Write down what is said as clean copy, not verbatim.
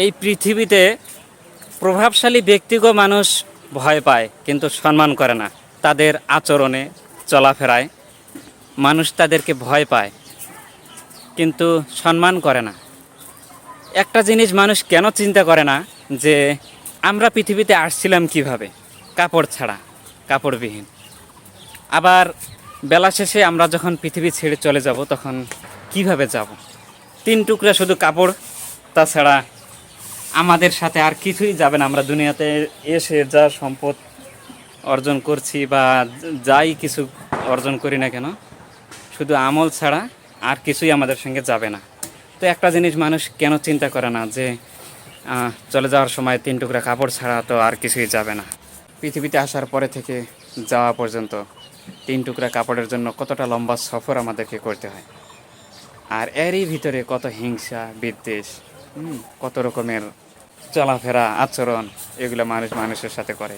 এই পৃথিবীতে প্রভাবশালী ব্যক্তিকেও মানুষ ভয় পায় কিন্তু সম্মান করে না। তাদের আচরণে, চলাফেরায় মানুষ তাদেরকে ভয় পায় কিন্তু সম্মান করে না। একটা জিনিস মানুষ কেন চিন্তা করে না যে আমরা পৃথিবীতে আসছিলাম কিভাবে, কাপড় ছাড়া, কাপড়বিহীন। আবার বেলা শেষে আমরা যখন পৃথিবী ছেড়ে চলে যাব তখন কিভাবে যাব? 3 টুকরা শুধু কাপড়, তাছাড়া আমাদের সাথে আর কিছুই যাবে না। আমরা দুনিয়াতে এসে যা সম্পদ অর্জন করছি বা যাই কিছু অর্জন করি না কেন, শুধু আমল ছাড়া আর কিছুই আমাদের সঙ্গে যাবে না। তো একটা জিনিস মানুষ কেন চিন্তা করে না যে চলে যাওয়ার সময় 3 টুকরা কাপড় ছাড়া তো আর কিছুই যাবে না। পৃথিবীতে আসার পরে থেকে যাওয়া পর্যন্ত 3 টুকরা কাপড়ের জন্য কতটা লম্বা সফর আমাদেরকে করতে হয়। আর এরই ভিতরে কত হিংসা, বিদ্বেষ, কত রকমের চলাফেরা, আচরণ, এগুলো মানুষ মানুষের সাথে করে।